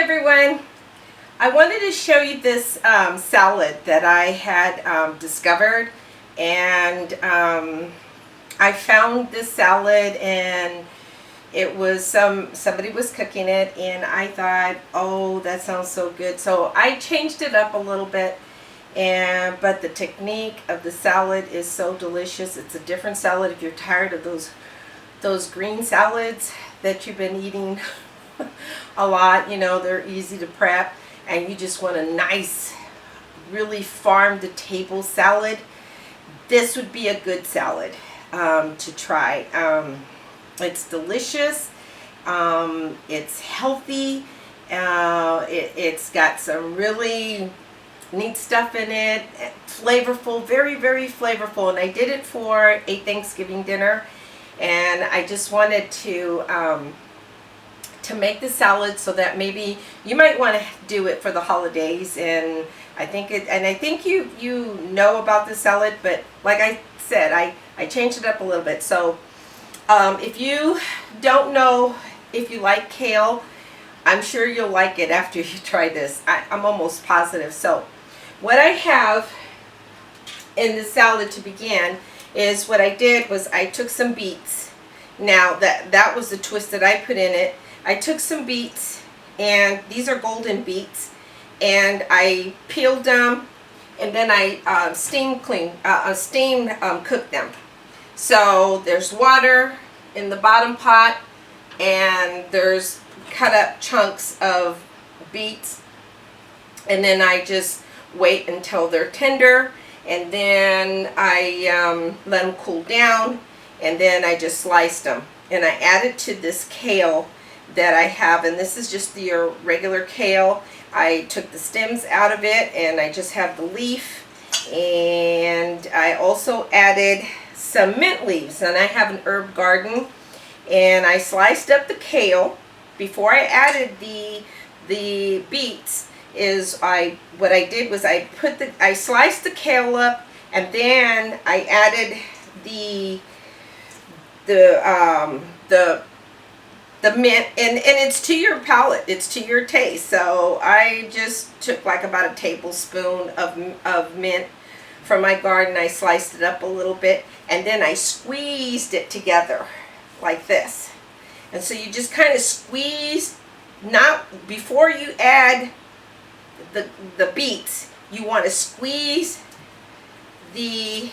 everyone. I wanted to show you this salad that I had discovered, and I found this salad and it was somebody was cooking it, and I thought, oh, that sounds so good. So I changed it up a little bit, but the technique of the salad is so delicious. It's a different salad. If you're tired of those green salads that you've been eating a lot, you know, they're easy to prep, and you just want a nice, really farm-to-table salad, this would be a good salad to try. It's delicious, it's healthy, it's got some really neat stuff in it, flavorful, very, very flavorful, and I did it for a Thanksgiving dinner, and I just wanted to make the salad so that maybe you might want to do it for the holidays. And I think you know about the salad, but like I said, I changed it up a little bit. So if you don't know if you like kale, I'm sure you'll like it after you try this. I'm almost positive. So what I have in the salad to begin is, what I did was I took some beets. Now that was the twist that I put in it. I took some beets, and these are golden beets, and I peeled them, and then I steam cooked them. So there's water in the bottom pot, and there's cut up chunks of beets, and then I just wait until they're tender, and then I let them cool down, and then I just sliced them, and I added to this kale that I have, and this is just your regular kale. I took the stems out of it, and I just have the leaf, and I also added some mint leaves, and I have an herb garden, and I sliced up the kale. Before I added the beets, what I did was I sliced the kale up, and then I added the mint, and it's to your palate, it's to your taste. So I just took like about a tablespoon of mint from my garden. I sliced it up a little bit, and then I squeezed it together like this. And so you just kind of squeeze, not before you add the beets, you want to squeeze the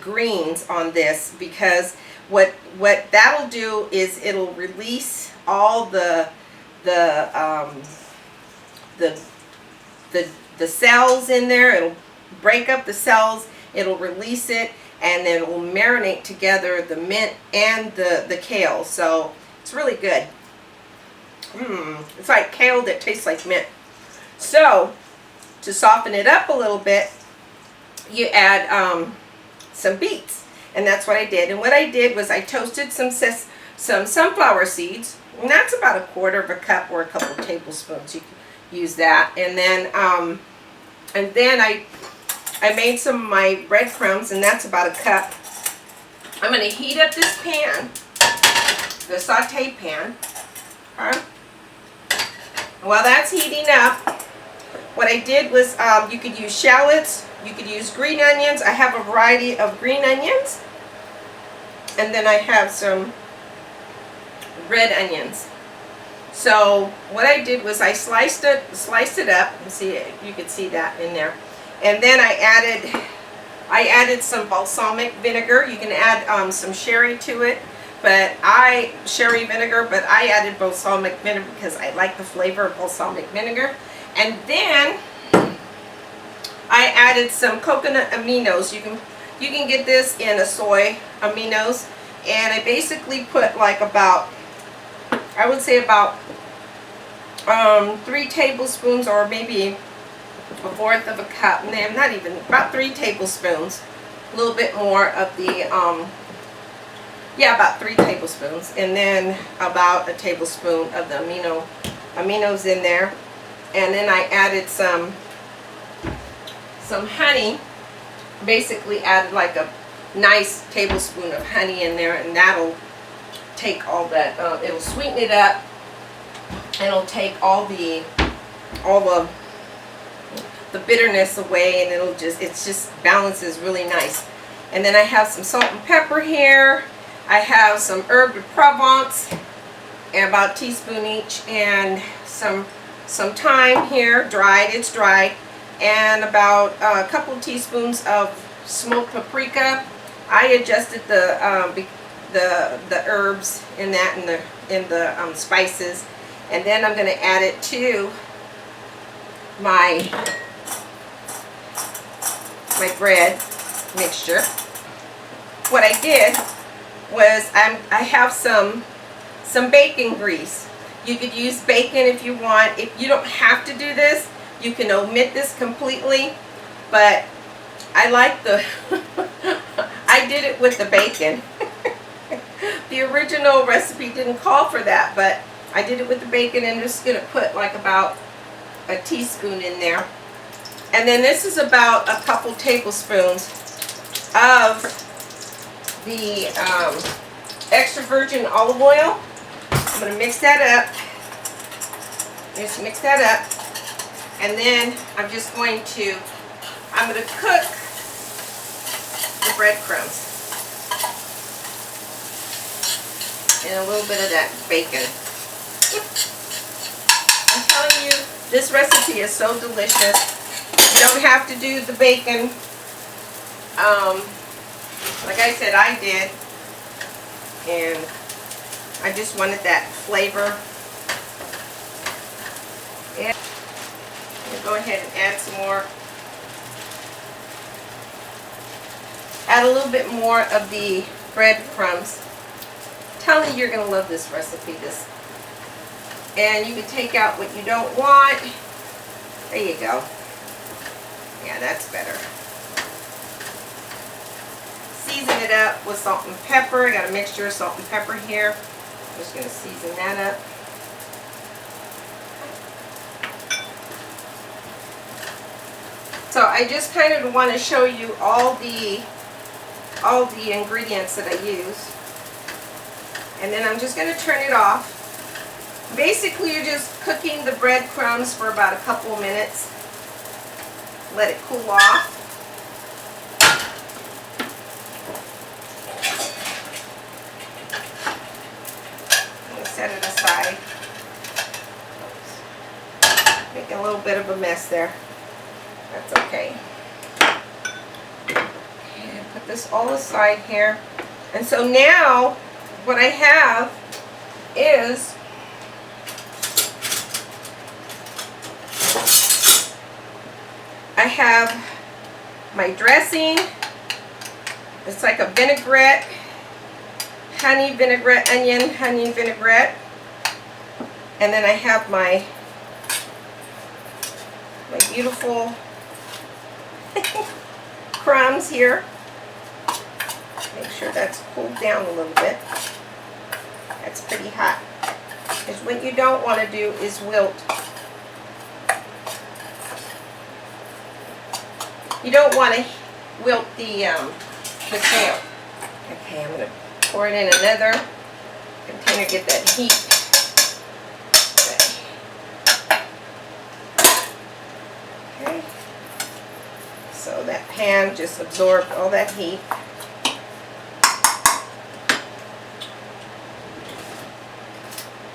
greens on this, because what that'll do is it'll release all the cells in there. It'll break up the cells, it'll release it, and then it will marinate together the mint and the kale. So it's really good. It's like kale that tastes like mint. So to soften it up a little bit, you add some beets, and that's what I did. And what I did was I toasted some sunflower seeds, and that's about 1/4 cup or a couple of tablespoons. You can use that. And then I made some of my breadcrumbs, and that's about 1 cup. I'm going to heat up this pan, the saute pan. Okay. While that's heating up, what I did was you could use shallots, you could use green onions. I have a variety of green onions, and then I have some red onions. So what I did was I sliced it up. See, you can see that in there. And then I added some balsamic vinegar. You can add some sherry to it, but sherry vinegar, but I added balsamic vinegar because I like the flavor of balsamic vinegar. And then I added some coconut aminos. You can get this in a soy aminos, and I basically put like about, I would say about 3 tablespoons, or maybe 1/4 of a cup, and not even, about 3 tablespoons, a little bit more of the about 3 tablespoons, and then about a tablespoon of the aminos in there. And then I added some honey. Basically added like a nice tablespoon of honey in there, and that'll take all that, it'll sweeten it up, it'll take all the bitterness away, and it just balances really nice. And then I have some salt and pepper here. I have some herb de Provence, and about a teaspoon each, and some thyme here, dried. It's dried, and about a couple of teaspoons of smoked paprika. I adjusted the herbs in that, in the spices, and then I'm going to add it to my bread mixture. What I did was I have some bacon grease. You could use bacon if you want. If you don't have to do this, you can omit this completely, but I like the I did it with the bacon. The original recipe didn't call for that, but I did it with the bacon, and I'm just going to put like about a teaspoon in there. And then this is about a couple tablespoons of the extra virgin olive oil. I'm going to mix that up. Just mix that up. And then I'm going to cook the breadcrumbs and a little bit of that bacon. I'm telling you, this recipe is so delicious. You don't have to do the bacon. Like I said, I did, and I just wanted that flavor. And I'm going to go ahead and add some more. Add a little bit more of the breadcrumbs. Tell me you're going to love this recipe. And you can take out what you don't want. There you go. Yeah, that's better. Season it up with salt and pepper. I got a mixture of salt and pepper here. I'm just going to season that up. So I just kind of want to show you all the ingredients that I use. And then I'm just going to turn it off. Basically, you're just cooking the breadcrumbs for about a couple of minutes. Let it cool off. Set it aside. Making a little bit of a mess there. That's okay. And put this all aside here. And so now what I have is I have my dressing. It's like a vinaigrette. Honey vinaigrette, onion, honey vinaigrette. And then I have my beautiful crumbs here. Make sure that's cooled down a little bit. That's pretty hot. Because what you don't want to do is wilt. You don't want to wilt the kale. Okay, I'm going to pour it in another container, get that heat. Okay. So that pan just absorbed all that heat.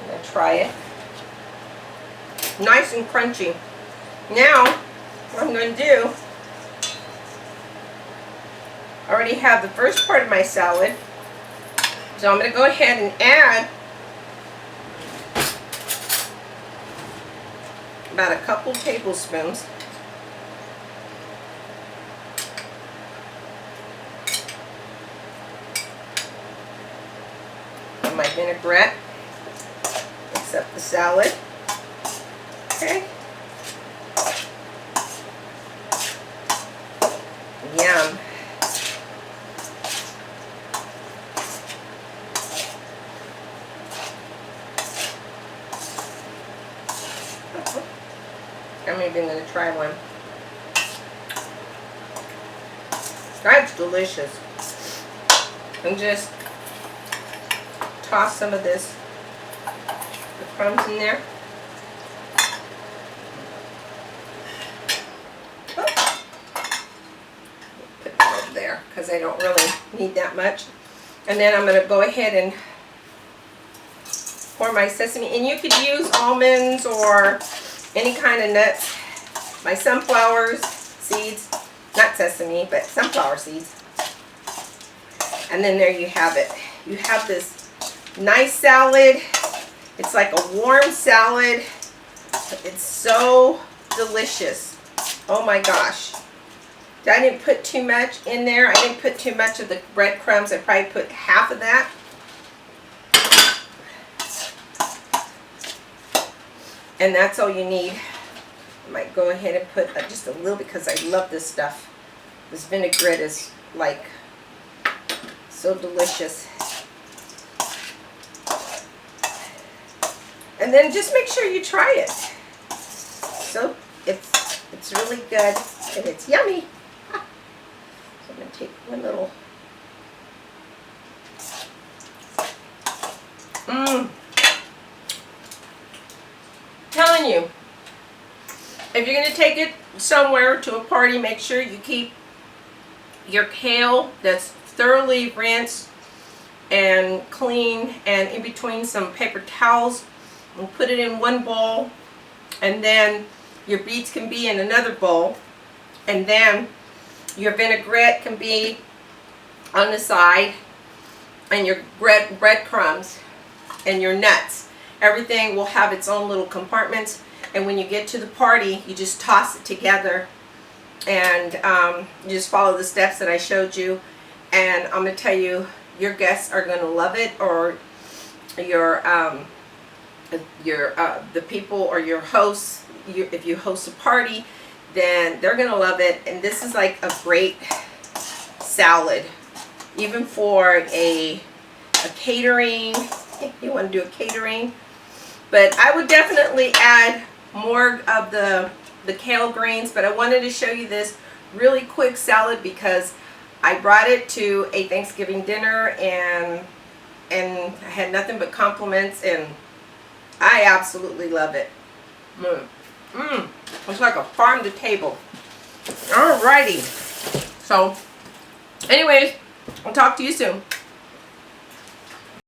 I'm going to try it. Nice and crunchy. Now, what I'm going to do, I already have the first part of my salad. So I'm going to go ahead and add about a couple tablespoons of my vinaigrette. Mix up the salad. Okay. Yum. I'm even going to try one. That's delicious. And just toss some of the crumbs in there. because I don't really need that much. And then I'm going to go ahead and pour my sesame. And you could use almonds or any kind of nuts. My sunflower seeds, not sesame, but sunflower seeds. And then there you have it. You have this nice salad. It's like a warm salad. It's so delicious. Oh my gosh. I didn't put too much in there. I didn't put too much of the breadcrumbs. I probably put half of that. And that's all you need. I might go ahead and put just a little because I love this stuff. This vinaigrette is like so delicious. And then just make sure you try it. So it's really good and it's yummy. So I'm going to take one little. Telling you, if you're going to take it somewhere to a party, make sure you keep your kale that's thoroughly rinsed and clean and in between some paper towels, and put it in one bowl, and then your beets can be in another bowl, and then your vinaigrette can be on the side, and your breadcrumbs and your nuts. Everything will have its own little compartments, and when you get to the party, you just toss it together, and you just follow the steps that I showed you. And I'm going to tell you, your guests are going to love it, or the people or your hosts. If you host a party, then they're going to love it. And this is like a great salad, even for a catering. You want to do a catering. But I would definitely add more of the kale greens. But I wanted to show you this really quick salad because I brought it to a Thanksgiving dinner, and I had nothing but compliments, and I absolutely love it. It's like a farm to table. Alrighty. So, anyways, I'll talk to you soon.